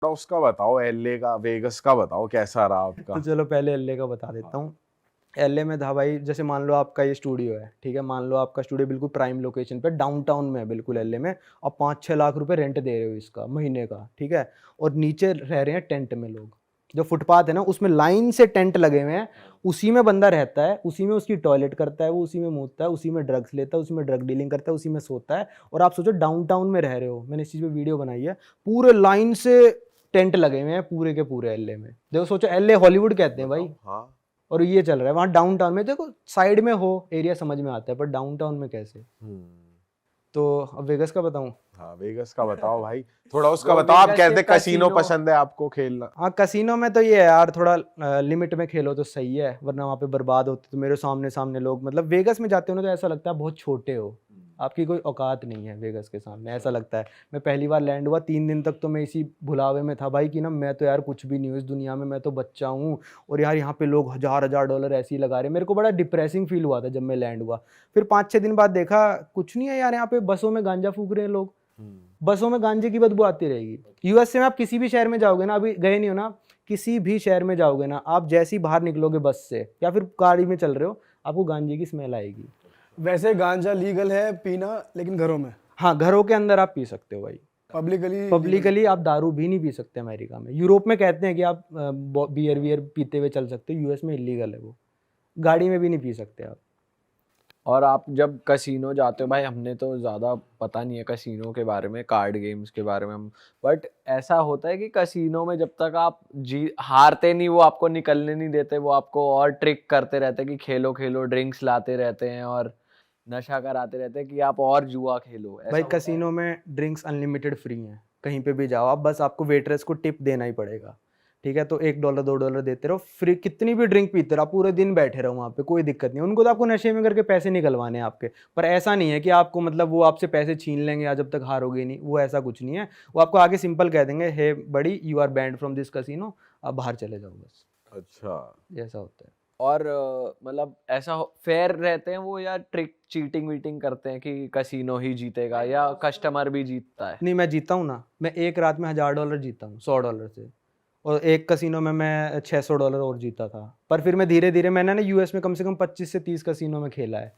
थोड़ा उसका बताओ, एलए का, वेगस का बताओ कैसा रहा आपका। तो चलो पहले एलए का बता देता हूँ। एलए में था भाई, जैसे मान लो आपका ये स्टूडियो है, ठीक है, मान लो आपका स्टूडियो बिल्कुल प्राइम लोकेशन पे डाउनटाउन में है, बिल्कुल एलए में, और 5-6 लाख रुपए रेंट दे रहे हो इसका महीने का, ठीक है, और नीचे रह रहे हैं टेंट में लोग, जो फुटपाथ है ना उसमें लाइन से टेंट लगे हुए हैं, उसी में बंदा रहता है, उसी में उसकी टॉयलेट करता है, वो उसी में मूतता है, उसी में ड्रग्स लेता है, उसी में ड्रग डीलिंग करता है, उसी में सोता है। और आप सोचो डाउनटाउन में रह रहे हो, मैंने इस चीज़ पे वीडियो बनाई है, पूरे लाइन से टेंट लगे हुए हैं पूरे के पूरे एलए में। देखो सोचो, एलए हॉलीवुड कहते हैं भाई, हाँ और ये चल रहा है वहाँ डाउनटाउन में। देखो साइड में हो एरिया समझ में आता है, पर डाउनटाउन में कैसे। तो अब वेगस का बताऊं। हाँ वेगस का बताओ भाई, थोड़ा उसका वो बताओ। आप वेगस कहते के कसीनो कसीनो। पसंद है आपको खेलना। हाँ कसिनो में तो ये है यार, थोड़ा लिमिट में खेलो तो सही है, वरना वहाँ पे बर्बाद होते। तो मेरे सामने सामने लोग, मतलब वेगस में जाते हो ना तो ऐसा लगता है बहुत छोटे हो, आपकी कोई औकात नहीं है वेगस के सामने, ऐसा लगता है। मैं पहली बार लैंड हुआ 3 दिन तक तो मैं इसी भुलावे में था भाई कि ना मैं तो यार कुछ भी नहीं हूँ इस दुनिया में, मैं तो बच्चा हूँ, और यार यहाँ पे लोग $1000 ऐसे ही लगा रहे हैं। मेरे को बड़ा डिप्रेसिंग फील हुआ था जब मैं लैंड हुआ। फिर 5-6 दिन बाद देखा कुछ नहीं है यार, यहाँ पे बसों में गांजा फूक रहे हैं लोग, बसों में गांजे की बदबू आती रहेगी। यूएसए में आप किसी भी शहर में जाओगे ना, अभी गए नहीं हो ना, किसी भी शहर में जाओगे ना, आप जैसे ही बाहर निकलोगे बस से या फिर गाड़ी में चल रहे हो, आपको गांजे की स्मेल आएगी। वैसे गांजा लीगल है पीना, लेकिन घरों में। हाँ घरों के अंदर आप पी सकते हो भाई, पब्लिकली पब्लिकली आप दारू भी नहीं पी सकते अमेरिका में। यूरोप में कहते हैं कि आप बियर वियर पीते हुए चल सकते हो, यूएस में इलीगल है वो, गाड़ी में भी नहीं पी सकते आप। और आप जब कसीनो जाते हो भाई, हमने तो ज़्यादा पता नहीं है कसीनो के बारे में, कार्ड गेम्स के बारे में हम, बट ऐसा होता है कि कसीनो में जब तक आप हारते नहीं, वो आपको निकलने नहीं देते, वो आपको और ट्रिक करते रहते हैं कि खेलो खेलो, ड्रिंक्स लाते रहते हैं और नशा कराते रहते हैं कि आप और जुआ खेलो। ऐसा भाई होता है? कसिनो में ड्रिंक्स अनलिमिटेड फ्री हैं, कहीं पे भी जाओ आप, बस आपको वेटरेस को टिप देना ही पड़ेगा, ठीक है। तो $1 $2 देते रहो, फ्री कितनी भी ड्रिंक पीते रहो, आप पूरे दिन बैठे रहो वहाँ पे, कोई दिक्कत नहीं। उनको तो आपको नशे में करके पैसे निकलवाने हैं आपके, पर ऐसा नहीं है कि आपको मतलब वो आपसे पैसे छीन लेंगे या जब तक हारोगे नहीं, वो ऐसा कुछ नहीं है। वो आपको आगे सिंपल कह देंगे, hey buddy you are banned from this casino, आप बाहर चले जाओ बस, अच्छा, ऐसा होता है। और मतलब ऐसा फेयर रहते हैं वो, या ट्रिक चीटिंग वीटिंग करते हैं कि कसीनो ही जीतेगा या कस्टमर भी जीतता है? नहीं मैं जीता हूँ ना, मैं एक रात में $1000 जीता हूँ $100 से, और एक कसिनो में मैं $600 और जीता था। पर फिर मैं धीरे धीरे, मैंने ना यूएस में कम से कम 25 से 30 कसिनो में खेला है,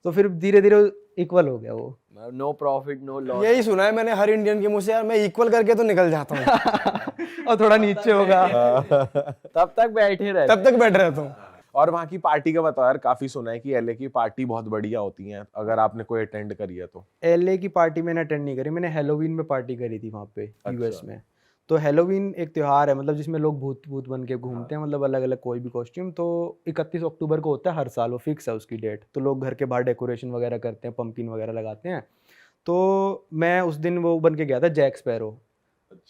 तो फिर धीरे धीरे इक्वल हो गया वो। No profit no loss. यही सुना है मैंने हर इंडियन के मुंह से, यार मैं इक्वल करके तो निकल जाता हूँ। और थोड़ा नीचे होगा तब तक बैठे रहते तब तक बैठ रहता हूँ। और वहाँ की पार्टी का बताओ यार, काफी सुना है कि एलए की पार्टी बहुत बढ़िया होती है, अगर आपने कोई अटेंड करी है तो। एलए की पार्टी मैंने अटेंड नहीं करी, मैंने हेलोवीन में पार्टी करी थी वहाँ पे यूएस में। तो हेलोवीन एक त्योहार है, मतलब जिसमें लोग भूत भूत बन के घूमते हैं, मतलब अलग अलग कोई भी कॉस्ट्यूम। तो 31 अक्टूबर को होता है हर साल, वो फिक्स है उसकी डेट। तो लोग घर के बाहर डेकोरेशन वगैरह करते हैं, पंपकिन वगैरह लगाते हैं। तो मैं उस दिन वो बन के गया था जैक स्पैरो,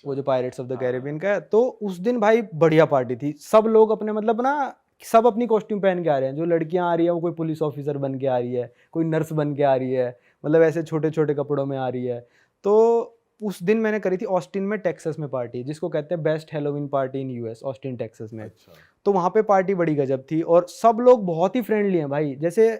वो जो पायरेट्स ऑफ द कैरिबियन का है। तो उस दिन भाई बढ़िया पार्टी थी, सब लोग अपने मतलब ना, सब अपनी कॉस्ट्यूम पहन के आ रहे हैं। जो लड़कियां आ रही है वो कोई पुलिस ऑफिसर बन के आ रही है, कोई नर्स बन के आ रही है, मतलब ऐसे छोटे छोटे कपड़ों में आ रही है। तो उस दिन मैंने करी थी ऑस्टिन में, टेक्सास में पार्टी, जिसको कहते हैं best Halloween party in US, Austin Texas में। तो वहाँ पे पार्टी बड़ी गजब थी, और सब लोग बहुत ही फ्रेंडली हैं भाई। जैसे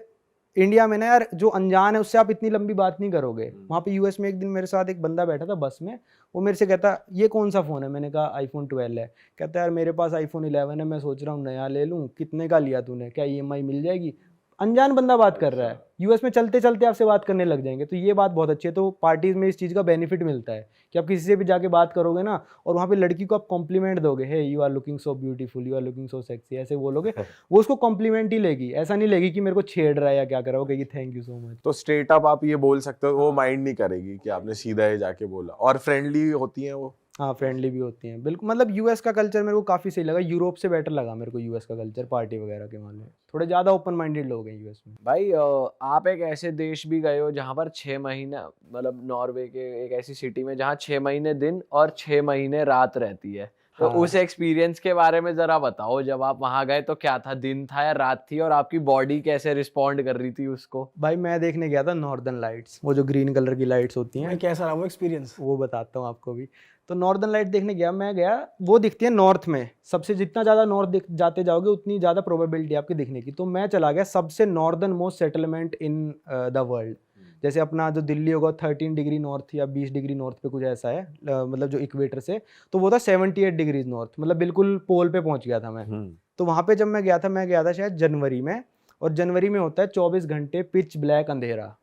इंडिया में ना यार, जो अनजान है उससे आप इतनी लंबी बात नहीं करोगे, वहाँ पे यूएस में एक दिन मेरे साथ एक बंदा बैठा था बस में, वो मेरे से कहता ये कौन सा फ़ोन है, मैंने कहा iPhone 12 है। कहता यार मेरे पास iPhone 11 है, मैं सोच रहा हूँ नया ले लूँ, कितने का लिया तूने, क्या EMI मिल जाएगी। अनजान बंदा बात कर रहा है, यूएस में चलते चलते आपसे बात करने लग जाएंगे। तो ये बात बहुत अच्छी है। तो पार्टीज में इस चीज़ का बेनिफिट मिलता है कि आप किसी से भी जाके बात करोगे ना, और वहाँ पे लड़की को आप कॉम्प्लीमेंट दोगे, hey you are looking so beautiful, you are looking so sexy, ऐसे बोलोगे, वो उसको कॉम्प्लीमेंट ही लेगी, ऐसा नहीं लेगी कि मेरे को छेड़ रहा है या क्या कर रहा है, वो कहेगी थैंक यू सो मच। तो स्ट्रेट अप आप ये बोल सकते हो, वो माइंड नहीं करेगी कि आपने सीधा ही जाके बोला। और फ्रेंडली होती हैं वो। हाँ फ्रेंडली भी होती हैं बिल्कुल, मतलब यूएस का कल्चर मेरे को काफ़ी सही लगा, यूरोप से बेटर लगा मेरे को यूएस का कल्चर पार्टी वगैरह के मामले में। थोड़े ज़्यादा ओपन माइंडेड लोग हैं यूएस में। भाई आप एक ऐसे देश भी गए हो जहाँ पर 6 महीने, मतलब नॉर्वे के एक ऐसी सिटी में जहाँ 6 महीने दिन और 6 महीने रात रहती है। तो हाँ। उस एक्सपीरियंस के बारे में जरा बताओ, जब आप वहाँ गए तो क्या था, दिन था या रात थी, और आपकी बॉडी कैसे रिस्पॉन्ड कर रही थी उसको? भाई मैं देखने गया था नॉर्दर्न लाइट्स, वो जो ग्रीन कलर की लाइट्स होती हैं, मैं कैसा रहा वो एक्सपीरियंस? वो बताता हूँ आपको भी। तो नॉर्दर्न लाइट देखने गया मैं, गया वो दिखती है नॉर्थ में, सबसे जितना ज़्यादा नॉर्थ जाते जाओगे उतनी ज़्यादा प्रोबेबिलिटी आपकी दिखने की। तो मैं चला गया सबसे northern most settlement in the world, जैसे अपना जो दिल्ली होगा 13 डिग्री नॉर्थ या 20 डिग्री नॉर्थ पे कुछ ऐसा है, मतलब जो इक्वेटर से, तो वो था 78 डिग्रीज नॉर्थ, मतलब बिल्कुल पोल पे पहुंच गया था मैं। तो वहाँ पे जब मैं गया था शायद जनवरी में, और जनवरी में होता है 24 घंटे पिच ब्लैक अंधेरा।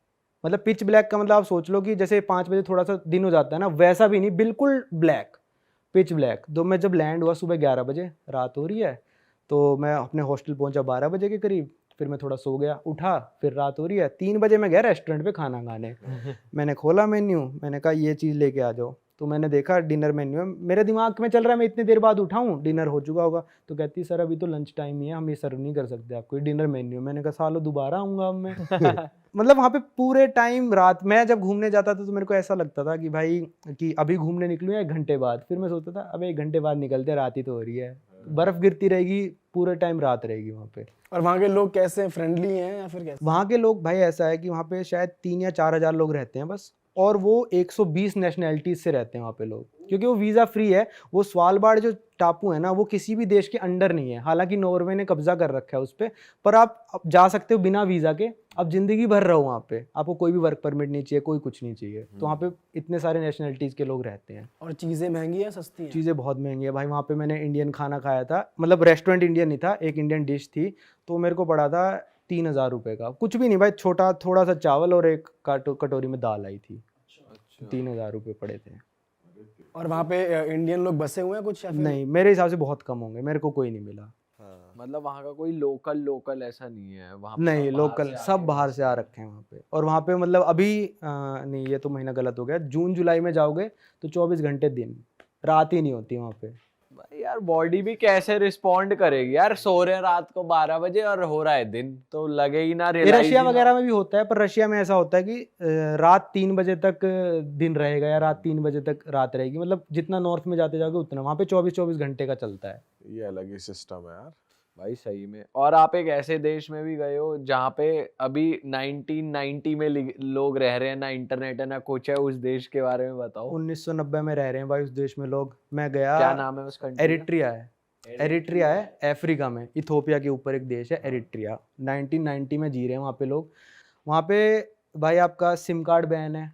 मतलब पिच ब्लैक का मतलब आप सोच लो कि जैसे 5 बजे थोड़ा सा दिन हो जाता है ना, वैसा भी नहीं, बिल्कुल ब्लैक, पिच ब्लैक। तो मैं जब लैंड हुआ सुबह 11 बजे, रात हो रही है, तो मैं अपने हॉस्टल पहुंचा 12 बजे के करीब, फिर मैं थोड़ा सो गया, उठा, फिर रात हो रही है, 3 बजे मैं गया रेस्टोरेंट पे खाना खाने। मैंने खोला मेन्यू, मैंने कहा ये चीज़ लेके आ जाओ, तो मैंने देखा डिनर मेन्यू है, मेरे दिमाग में चल रहा है मैं इतनी देर बाद उठा हूँ, डिनर हो चुका होगा। तो कहती सर अभी तो लंच टाइम ही है, हम ये सर्व नहीं कर सकते आपको, ये डिनर मेन्यू। मैंने कहा सालो दोबारा आऊँगा अब मैं। मतलब वहाँ पे पूरे टाइम रात, मैं जब घूमने जाता था तो मेरे को ऐसा लगता था कि भाई कि अभी घूमने निकलूँ या 1 घंटे बाद, फिर मैं सोचता था अबे 1 घंटे बाद निकलते, रात ही तो हो रही है, बर्फ गिरती रहेगी, पूरे टाइम रात रहेगी वहाँ पे। और वहाँ के लोग कैसे, फ्रेंडली हैं या फिर कैसे? वहाँ के लोग भाई ऐसा है कि वहाँ पे शायद 3 या 4 हज़ार लोग रहते हैं बस, और वो 120 नेशनैलिटीज से रहते हैं वहाँ पे लोग, क्योंकि वो वीज़ा फ्री है। वो स्वालबार्ड जो टापू है ना, वो किसी भी देश के अंडर नहीं है, हालांकि नॉर्वे ने कब्जा कर रखा है उस पर आप जा सकते हो बिना वीज़ा के, आप जिंदगी भर रहो वहाँ पे, आपको कोई भी वर्क परमिट नहीं चाहिए, कोई कुछ नहीं चाहिए। तो वहाँ पे इतने सारे नेशनैलिटीज़ के लोग रहते हैं। और चीज़ें महंगी है सस्ती हैं? चीज़ें बहुत महंगी है भाई। वहाँ पे मैंने इंडियन खाना खाया था, मतलब रेस्टोरेंट इंडियन नहीं था, एक इंडियन डिश थी, तो मेरे को पड़ा था 3000 रुपये का, कुछ भी नहीं भाई, छोटा थोड़ा सा चावल और एक कटोरी में दाल आई थी। 3000 रुपये पड़े थे। और वहाँ पे इंडियन लोग बसे हुए हैं कुछ या फिर? नहीं, मेरे हिसाब से बहुत कम होंगे, मेरे को कोई नहीं मिला। मतलब वहाँ का कोई लोकल ऐसा नहीं है वहाँ पे? नहीं, सब बाहर लोकल से सब बाहर से आ रखे हैं वहाँ पे। और वहाँ पे मतलब अभी नहीं, ये तो महीना गलत हो गया, जून जुलाई में जाओगे तो 24 घंटे दिन, रात ही नहीं होती वहाँ पे। भाई यार बॉडी भी कैसे रिस्पॉन्ड करेगी यार, सो रहे हैं रात को 12 बजे और हो रहा है दिन, तो लगे ही ना, ये रियलाइज रशिया ही ना। वगैरह में भी होता है, पर रशिया में ऐसा होता है कि रात 3 बजे तक दिन रहेगा या रात 3 बजे तक रात रहेगी, मतलब जितना नॉर्थ में जाते जाओगे उतना। वहाँ पे 24-24 घंटे का चलता है। ये अलग ही सिस्टम है यार भाई सही में। और आप एक ऐसे देश में भी गए हो जहाँ पे अभी 1990 में लोग रह रहे हैं, ना इंटरनेट है ना कुछ है, उस देश के बारे में बताओ। 1990 में रह रहे हैं भाई उस देश में लोग। मैं गया, क्या नाम है उस कंट्री का? एरिट्रिया है, अफ्रीका में, इथोपिया के ऊपर एक देश है एरिट्रिया। 1990 में जी रहे हैं वहाँ पे लोग। वहाँ पे भाई आपका सिम कार्ड बैन है,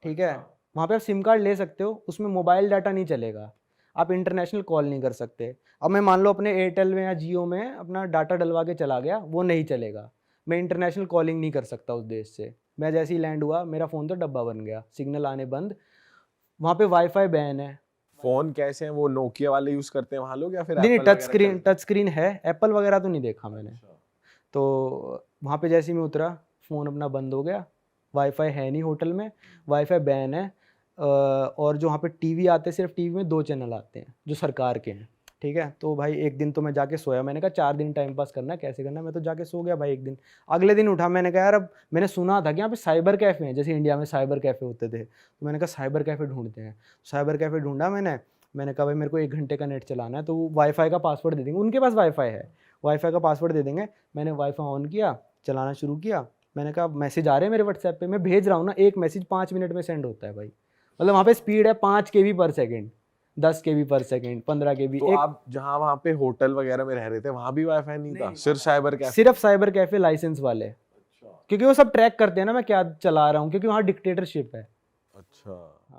ठीक है। वहाँ पे आप सिम कार्ड ले सकते हो, उसमें मोबाइल डाटा नहीं चलेगा, आप इंटरनेशनल कॉल नहीं कर सकते। अब मैं मान लो अपने एयरटेल में या जियो में अपना डाटा डलवा के चला गया, वो नहीं चलेगा, मैं इंटरनेशनल कॉलिंग नहीं कर सकता उस देश से। मैं जैसे ही लैंड हुआ, मेरा फ़ोन तो डब्बा बन गया, सिग्नल आने बंद। वहाँ पे वाईफाई बैन है। फोन कैसे हैं वो, नोकिया वाले यूज करते हैं वहां लोग या फिर नहीं, Apple टच स्क्रीन है, एप्पल वगैरह तो नहीं देखा मैंने। तो वहाँ पे जैसे ही मैं उतरा, फ़ोन अपना बंद हो गया, वाईफाई है नहीं होटल में, वाईफाई बैन है। और जो वहाँ पे टीवी आते हैं, सिर्फ टीवी में 2 चैनल आते हैं जो सरकार के हैं, ठीक है। तो भाई एक दिन तो मैं जाके सोया, मैंने कहा 4 दिन टाइम पास करना है, कैसे करना है, मैं तो जाके सो गया भाई एक दिन। अगले दिन उठा, मैंने कहा यार, अब मैंने सुना था कि यहाँ पे साइबर कैफ़े हैं, जैसे इंडिया में साइबर कैफ़े होते थे, तो मैंने कहा साइबर कैफ़े ढूंढते हैं। साइबर कैफ़े ढूंढा मैंने कहा भाई मेरे को 1 घंटे का नेट चलाना है, तो वो वाईफाई का पासवर्ड दे देंगे, उनके पास वाईफाई है, वाईफाई का पासवर्ड दे देंगे। मैंने वाईफाई ऑन किया, चलाना शुरू किया। मैंने कहा मैसेज आ रहे हैं मेरे व्हाट्सएप पे, मैं भेज रहा हूँ ना, एक मैसेज 5 मिनट में सेंड होता है भाई। मतलब वहाँ पे स्पीड है 5 KB पर सेकेंड, 10 KB पर सेकेंड, 15 KB। तो आप जहाँ वहाँ पे होटल वगैरह में रह रहे थे वहां भी वाईफाई नहीं था, सिर्फ साइबर कैफे? सिर्फ साइबर कैफे लाइसेंस वाले, क्योंकि वो सब ट्रैक करते हैं ना मैं क्या चला रहा हूँ, क्योंकि वहाँ डिक्टेटरशिप है। अच्छा।